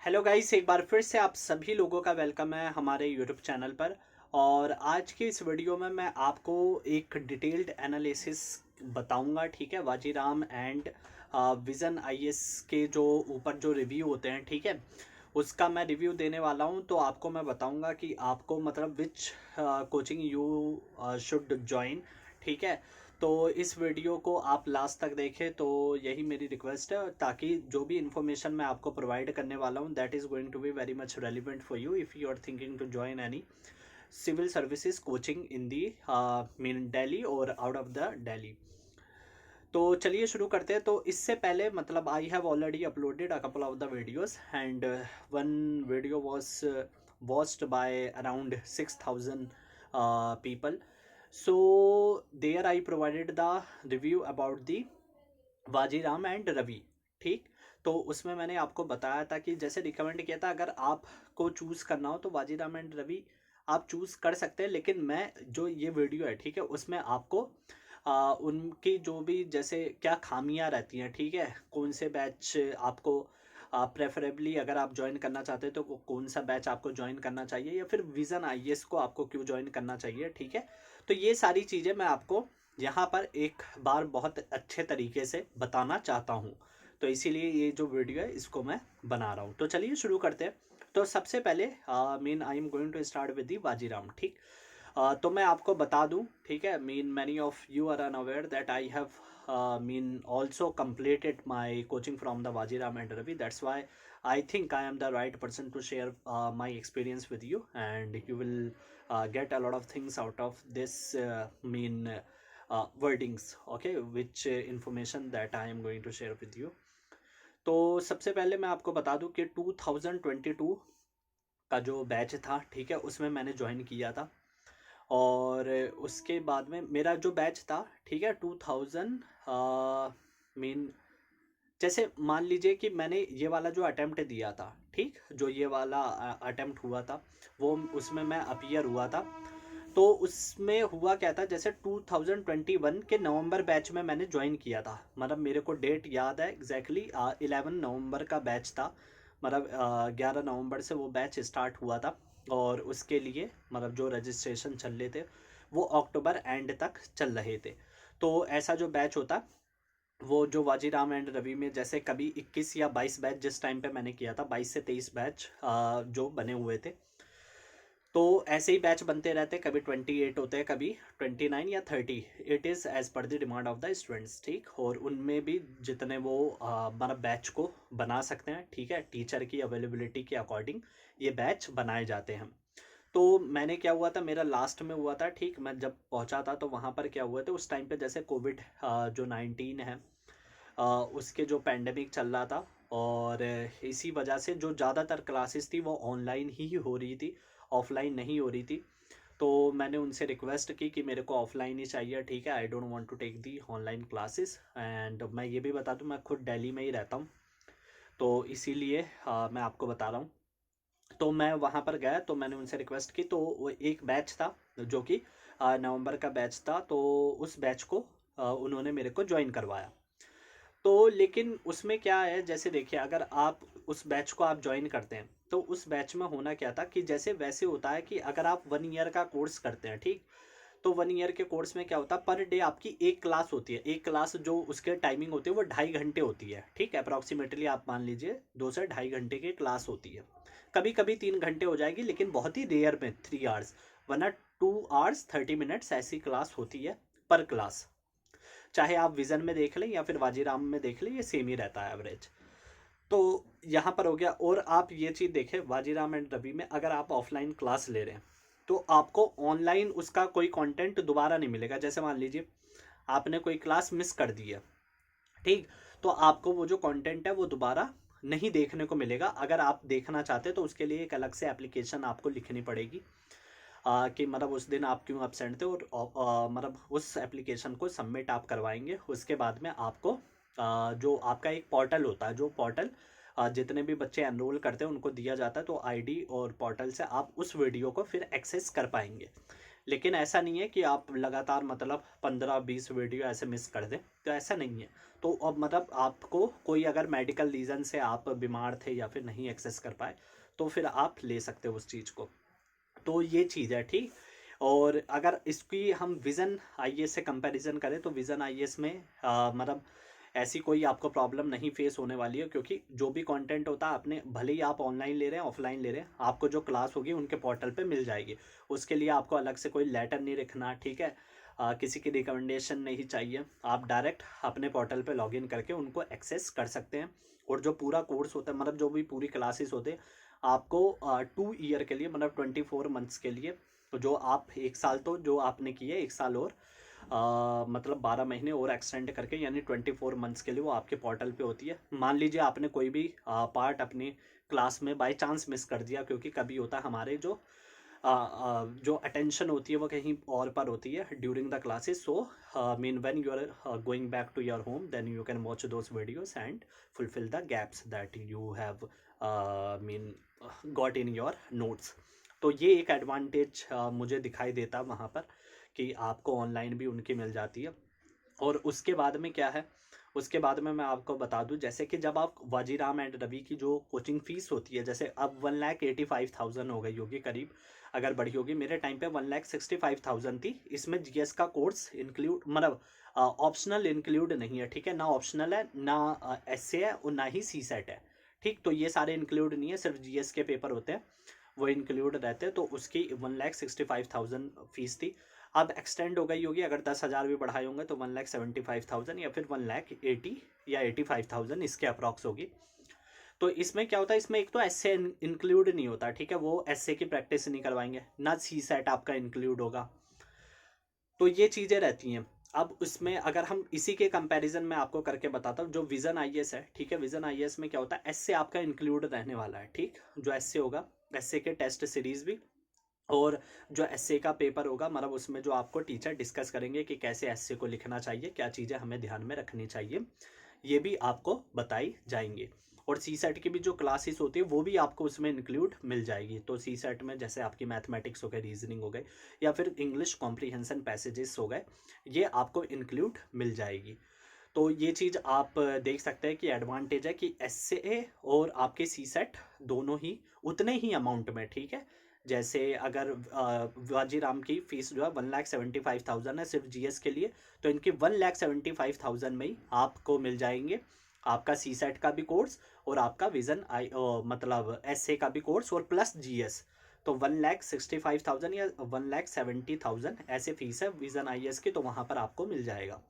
Hello guys, एक बार फिर से आप सभी लोगों का वेलकम है हमारे यूट्यूब चैनल पर। और आज की इस वीडियो में मैं आपको एक डिटेल्ड एनालिसिस बताऊंगा, ठीक है। वाजीराम एंड विज़न आईएएस के जो ऊपर जो रिव्यू होते हैं, ठीक है, उसका मैं रिव्यू देने वाला हूं। तो आपको मैं बताऊंगा कि आपको मतलब विच कोचिंग यू शुड ज्वाइन, ठीक है। तो इस वीडियो को आप लास्ट तक देखें, तो यही मेरी रिक्वेस्ट है, ताकि जो भी इन्फॉर्मेशन मैं आपको प्रोवाइड करने वाला हूँ that is going to be very much relevant for you if you are thinking to join any civil services coaching in the mean Delhi और आउट ऑफ द दिल्ली। तो चलिए शुरू करते हैं। तो इससे पहले मतलब I have already uploaded a couple of the videos and one video was watched by around 6,000 people. So there I provided the review about the Vajiram and Ravi, ठीक। तो उसमें मैंने आपको बताया था कि जैसे रिकमेंड किया था, अगर आपको चूज़ करना हो तो वाजीराम एंड रवि आप चूज़ कर सकते हैं। लेकिन मैं जो ये वीडियो है, ठीक है, उसमें आपको उनकी जो भी जैसे क्या खामियां रहती हैं, ठीक है, कौन से बैच आपको प्रेफरेबली अगर आप ज्वाइन करना चाहते हैं तो कौन सा बैच आपको ज्वाइन करना चाहिए, या फिर विज़न आईएएस को आपको क्यों ज्वाइन करना चाहिए, ठीक है। तो ये सारी चीज़ें मैं आपको यहाँ पर एक बार बहुत अच्छे तरीके से बताना चाहता हूँ। तो इसीलिए ये जो वीडियो है इसको मैं बना रहा हूँ। तो चलिए शुरू करते हैं। तो सबसे पहले mean I am going to start with the Vajiram, ठीक। तो मैं आपको बता दूं, ठीक है, mean many of you are unaware that I have mean also completed my coaching from the Vajiram and Ravi. That's why I think I am the right person to share my experience with you, and you will get a lot of things out of this wordings, okay, which information that I am going to share with you. तो सबसे पहले मैं आपको बता दूं कि 2022 का जो बैच था, ठीक है, उसमें मैंने ज्वाइन किया था। और उसके बाद में मेरा जो बैच था, ठीक है, 2000 मीन जैसे मान लीजिए कि मैंने ये वाला जो अटेम्प्ट दिया था, ठीक, जो ये वाला अटेम्प्ट हुआ था, वो उसमें मैं अपीयर हुआ था। तो उसमें हुआ क्या था, जैसे 2021 के नवंबर बैच में मैंने ज्वाइन किया था। मतलब मेरे को डेट याद है एग्जैक्टली, 11 नवंबर का बैच था। मतलब 11 नवंबर से वो बैच स्टार्ट हुआ था। और उसके लिए मतलब जो रजिस्ट्रेशन चल रहे थे वो अक्टूबर एंड तक चल रहे थे। तो ऐसा जो बैच होता, वो जो वाजीराम एंड रवि में जैसे कभी 21 या 22 बैच, जिस टाइम पे मैंने किया था 22 से 23 बैच जो बने हुए थे। तो ऐसे ही बैच बनते रहते, कभी 28 होते हैं, कभी 29 या 30। It is as per the demand of the students, ठीक। और उनमें भी जितने वो मतलब बैच को बना सकते हैं, ठीक है, टीचर की अवेलेबिलिटी के अकॉर्डिंग ये बैच बनाए जाते हैं। तो मैंने क्या हुआ था, मेरा लास्ट में हुआ था, ठीक। मैं जब पहुंचा था तो वहाँ पर क्या हुआ था, उस टाइम पे जैसे कोविड जो 19 है, उसके जो पैंडमिक चल रहा था। और इसी वजह से जो ज़्यादातर क्लासेस थी वो ऑनलाइन ही हो रही थी, ऑफलाइन नहीं हो रही थी। तो मैंने उनसे रिक्वेस्ट की कि मेरे को ऑफलाइन ही चाहिए, ठीक है, I don't want to take the online classes. And मैं ये भी बता दूं, मैं खुद दिल्ली में ही रहता हूँ, तो इसीलिए मैं आपको बता रहा हूँ। तो मैं वहाँ पर गया, तो मैंने उनसे रिक्वेस्ट की। तो वो एक बैच था जो कि नवंबर का बैच था, तो उस बैच को उन्होंने मेरे को ज्वाइन करवाया। तो लेकिन उसमें क्या है, जैसे देखिए, अगर आप उस बैच को आप ज्वाइन करते हैं तो उस बैच में होना क्या था कि जैसे वैसे होता है कि अगर आप 1 ईयर का कोर्स करते हैं, ठीक, तो 1 ईयर के कोर्स में क्या होता है, पर डे आपकी एक क्लास होती है। एक क्लास जो उसके टाइमिंग होती है वो 2.5 घंटे होती है, ठीक, अप्रॉक्सीमेटली आप मान लीजिए 2 से 2.5 घंटे की क्लास होती है। कभी कभी 3 घंटे हो जाएगी, लेकिन बहुत ही रेयर में 3 आवर्स, वरना 2 आवर्स 30 मिनट्स ऐसी क्लास होती है पर क्लास। चाहे आप विजन में देख लें या फिर वाजीराम में देख लें, ये सेम ही रहता है एवरेज। तो यहाँ पर हो गया। और आप ये चीज़ देखें, वाजीराम एंड रवि में अगर आप ऑफलाइन क्लास ले रहे हैं तो आपको ऑनलाइन उसका कोई कंटेंट दोबारा नहीं मिलेगा। जैसे मान लीजिए आपने कोई क्लास मिस कर दी है, ठीक, तो आपको वो जो कंटेंट है वो दोबारा नहीं देखने को मिलेगा। अगर आप देखना चाहते हैं तो उसके लिए एक अलग से एप्लीकेशन आपको लिखनी पड़ेगी, कि मतलब उस दिन आप क्यों एबसेंट थे, और मतलब उस एप्लीकेशन को सबमिट आप करवाएंगे। उसके बाद में आपको जो आपका एक पोर्टल होता है, जो पोर्टल जितने भी बच्चे एनरोल करते हैं उनको दिया जाता है, तो आईडी और पोर्टल से आप उस वीडियो को फिर एक्सेस कर पाएंगे। लेकिन ऐसा नहीं है कि आप लगातार मतलब 15-20 वीडियो ऐसे मिस कर दें, तो ऐसा नहीं है। तो अब मतलब आपको कोई अगर मेडिकल रीज़न से आप बीमार थे या फिर नहीं एक्सेस कर पाए, तो फिर आप ले सकते हो उस चीज़ को। तो ये चीज़ है, ठीक। और अगर इसकी हम विज़न आईएएस से कंपैरिजन करें तो विज़न आईएएस में मतलब ऐसी कोई आपको प्रॉब्लम नहीं फेस होने वाली है, क्योंकि जो भी कंटेंट होता है आपने, भले ही आप ऑनलाइन ले रहे हैं ऑफलाइन ले रहे हैं, आपको जो क्लास होगी उनके पोर्टल पे मिल जाएगी। उसके लिए आपको अलग से कोई लेटर नहीं लिखना, ठीक है। किसी की रिकमेंडेशन नहीं चाहिए, आप डायरेक्ट अपने पोर्टल पे लॉगिन करके उनको एक्सेस कर सकते हैं। और जो पूरा कोर्स होता है, मतलब जो भी पूरी क्लासेस होते हैं, आपको 2 ईयर के लिए, मतलब 24 मंथ्स के लिए, तो जो आप 1 साल, तो जो आपने किए 1 साल और मतलब 12 महीने और एक्सटेंड करके, यानी 24 मंथ्स के लिए वो आपके पोर्टल पे होती है। मान लीजिए आपने कोई भी पार्ट अपनी क्लास में बाय चांस मिस कर दिया, क्योंकि कभी होता है हमारे जो अटेंशन होती है वो कहीं और पर होती है during the classes. So mean when you are going back to your home, then you can watch those videos and fulfil the gaps that you have mean got in your notes. तो ये एक advantage मुझे दिखाई देता वहाँ पर, कि आपको ऑनलाइन भी उनकी मिल जाती है। और उसके बाद में क्या है, उसके बाद में मैं आपको बता दूं, जैसे कि जब आप वाजीराम एंड रवि की जो कोचिंग फीस होती है, जैसे अब 1,85,000 हो गई होगी करीब, अगर बढ़ी होगी। मेरे टाइम पे 1,65,000 थी। इसमें जीएस का कोर्स इंक्लूड, मतलब ऑप्शनल इंक्लूड नहीं है, ठीक है। ना ऑप्शनल है, ना एसए है, और ना ही सी सेट है, ठीक। तो ये सारे इंक्लूड नहीं है, सिर्फ जीएस के पेपर होते हैं वो इंक्लूड रहते हैं। तो उसकी 1,65,000 फीस थी। अब एक्सटेंड हो गई होगी, अगर 10,000 भी बढ़ाए होंगे तो 1,75,000 या फिर 1,80,000 या 85,000 इसके अप्रॉक्स होगी। तो इसमें क्या होता है, इसमें एक तो एसए इंक्लूड नहीं होता, ठीक है। वो एसए की प्रैक्टिस नहीं करवाएंगे, ना सी सेट आपका इंक्लूड होगा। तो ये चीज़ें रहती हैं। अब उसमें अगर हम इसी के कंपैरिजन में आपको करके बताता हूँ, जो विजन आईएएस है, ठीक है। विजन आईएएस में क्या होता है, एसए आपका इंक्लूड रहने वाला है, ठीक। जो एसए होगा, एसए के टेस्ट सीरीज भी, और जो एसए का पेपर होगा, मतलब उसमें जो आपको टीचर डिस्कस करेंगे कि कैसे एसए को लिखना चाहिए, क्या चीज़ें हमें ध्यान में रखनी चाहिए, ये भी आपको बताई जाएंगी। और सी सेट की भी जो क्लासेस होती है वो भी आपको उसमें इंक्लूड मिल जाएगी। तो सी सेट में जैसे आपकी मैथमेटिक्स हो गए, रीजनिंग हो गए, या फिर इंग्लिश कॉम्प्रीहेंशन पैसेजेस हो गए, ये आपको इंक्लूड मिल जाएगी। तो ये चीज़ आप देख सकते हैं कि एडवांटेज है कि एसए और आपके सी सेट दोनों ही उतने ही अमाउंट में, ठीक है। जैसे अगर वाजीराम की फीस जो है 1,75,000 है सिर्फ जीएस के लिए, तो इनकी 1,75,000 में ही आपको मिल जाएंगे आपका सी सेट का भी कोर्स, और आपका विजन आई मतलब एसए का भी कोर्स, और प्लस जीएस। तो 1,65,000 या 1,70,000 ऐसे फीस है विजन आईएएस की, तो वहाँ पर आपको मिल जाएगा।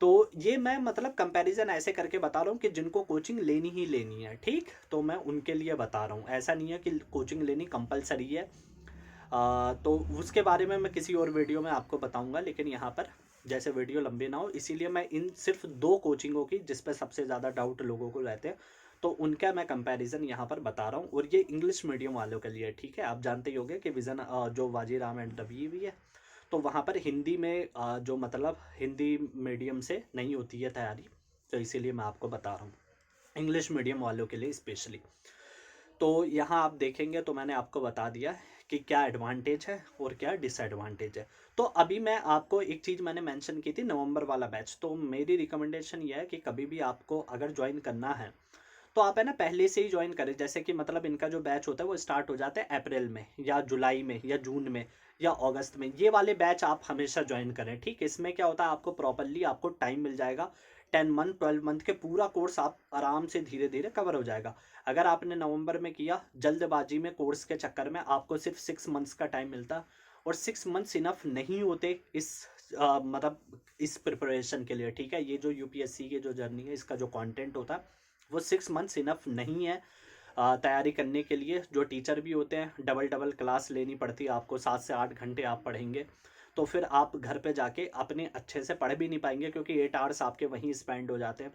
तो ये मैं मतलब कंपैरिजन ऐसे करके बता रहा हूँ कि जिनको कोचिंग लेनी ही लेनी है, ठीक। तो मैं उनके लिए बता रहा हूँ, ऐसा नहीं है कि कोचिंग लेनी कंपलसरी है। तो उसके बारे में मैं किसी और वीडियो में आपको बताऊंगा, लेकिन यहाँ पर जैसे वीडियो लंबी ना हो, इसीलिए मैं इन सिर्फ 2 कोचिंगों की, जिस पर सबसे ज़्यादा डाउट लोगों को रहते हैं, तो उनका मैं कंपैरिजन यहाँ पर बता रहा हूँ। और ये इंग्लिश मीडियम वालों के लिए, ठीक है। आप जानते ही होंगे कि विजन जो वाजीराम एंड रवि भी है, तो वहाँ पर हिंदी में जो मतलब हिंदी मीडियम से नहीं होती है तैयारी, तो इसीलिए मैं आपको बता रहा हूँ इंग्लिश मीडियम वालों के लिए स्पेशली। तो यहाँ आप देखेंगे तो मैंने आपको बता दिया कि क्या एडवांटेज है और क्या डिसएडवांटेज है। तो अभी मैं आपको एक चीज़ मैंने मेंशन की थी, नवंबर वाला बैच। तो मेरी रिकमेंडेशन ये है कि कभी भी आपको अगर ज्वाइन करना है, तो आप है ना पहले से ही ज्वाइन करें। जैसे कि मतलब इनका जो बैच होता है वो स्टार्ट हो जाता है अप्रैल में, या जुलाई में, या जून में, या अगस्त में। ये वाले बैच आप हमेशा ज्वाइन करें, ठीक। इसमें क्या होता है, आपको प्रॉपरली आपको टाइम मिल जाएगा। 10 मंथ 12 मंथ के पूरा कोर्स आप आराम से धीरे धीरे कवर हो जाएगा। अगर आपने नवंबर में किया जल्दबाजी में, कोर्स के चक्कर में, आपको सिर्फ 6 मंथ्स का टाइम मिलता, और 6 मंथ्स इनफ नहीं होते इस मतलब इस प्रिपरेशन के लिए, ठीक है। ये जो यूपीएससी की जो जर्नी है, इसका जो कंटेंट होता है, वो 6 मंथ्स इनफ नहीं है तैयारी करने के लिए। जो टीचर भी होते हैं, डबल डबल क्लास लेनी पड़ती है आपको, 7 से 8 घंटे आप पढ़ेंगे, तो फिर आप घर पे जाके अपने अच्छे से पढ़ भी नहीं पाएंगे, क्योंकि 8 आवर्स आपके वहीं स्पेंड हो जाते हैं।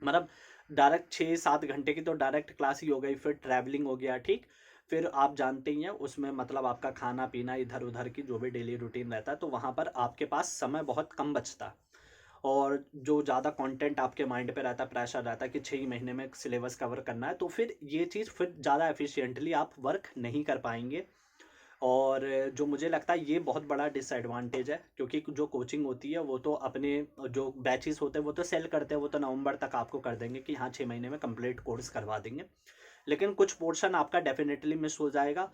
मतलब डायरेक्ट 6-7 घंटे की तो डायरेक्ट क्लास ही हो गई, फिर ट्रैवलिंग हो गया, ठीक। फिर आप जानते ही हैं उसमें मतलब आपका खाना पीना, इधर उधर की जो भी डेली रूटीन रहता है, तो वहाँ पर आपके पास समय बहुत कम बचता है। और जो ज़्यादा कंटेंट आपके माइंड पे रहता है, प्रेशर रहता है कि 6 ही महीने में सिलेबस कवर करना है, तो फिर ये चीज़ फिर ज़्यादा एफिशिएंटली आप वर्क नहीं कर पाएंगे। और जो मुझे लगता है ये बहुत बड़ा डिसएडवांटेज है, क्योंकि जो कोचिंग होती है वो तो अपने जो बैचेस होते हैं वो तो सेल करते हैं, वो तो नवंबर तक आपको कर देंगे कि हाँ 6 महीने में कंप्लीट कोर्स करवा देंगे। लेकिन कुछ पोर्शन आपका डेफिनेटली मिस हो जाएगा।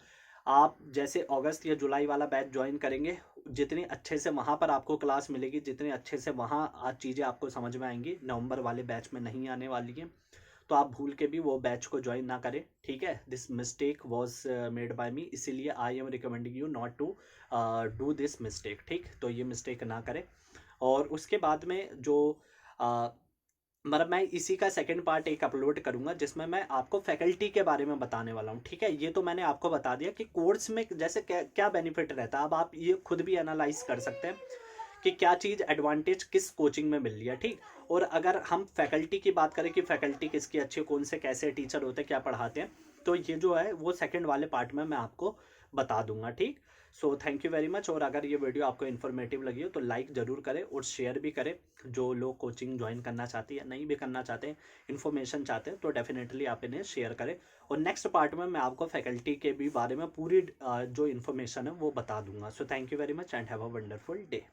आप जैसे अगस्त या जुलाई वाला बैच ज्वाइन करेंगे, जितनी अच्छे से वहाँ पर आपको क्लास मिलेगी, जितने अच्छे से वहाँ आज चीज़ें आपको समझ में आएंगी, नवंबर वाले बैच में नहीं आने वाली हैं। तो आप भूल के भी वो बैच को ज्वाइन ना करें, ठीक है। This mistake was made by me, इसीलिए I am recommending you not to do this mistake, ठीक। तो ये मिस्टेक ना करें। और उसके बाद में जो uh, मतलब मैं इसी का सेकंड पार्ट एक अपलोड करूंगा, जिसमें मैं आपको फैकल्टी के बारे में बताने वाला हूँ, ठीक है। ये तो मैंने आपको बता दिया कि कोर्स में जैसे क्या क्या बेनिफिट रहता है। अब आप ये खुद भी एनालाइज कर सकते हैं कि क्या चीज़ एडवांटेज किस कोचिंग में मिल रही है, ठीक। और अगर हम फैकल्टी की बात करें कि फैकल्टी किसकी अच्छी, कौन से कैसे टीचर होते हैं, क्या पढ़ाते हैं, तो ये जो है वो सेकंड वाले पार्ट में मैं आपको बता दूंगा, ठीक। So thank you very much. और अगर ये वीडियो आपको इन्फॉर्मेटिव लगी हो तो लाइक ज़रूर करें और शेयर भी करें। जो लोग कोचिंग ज्वाइन करना चाहते हैं, नहीं भी करना चाहते हैं, इन्फॉर्मेशन चाहते हैं, तो डेफिनेटली आप इन्हें शेयर करें। और नेक्स्ट पार्ट में मैं आपको फैकल्टी के भी बारे में पूरी जो इन्फॉर्मेशन है वो बता दूंगा। So thank you very much and have a wonderful day.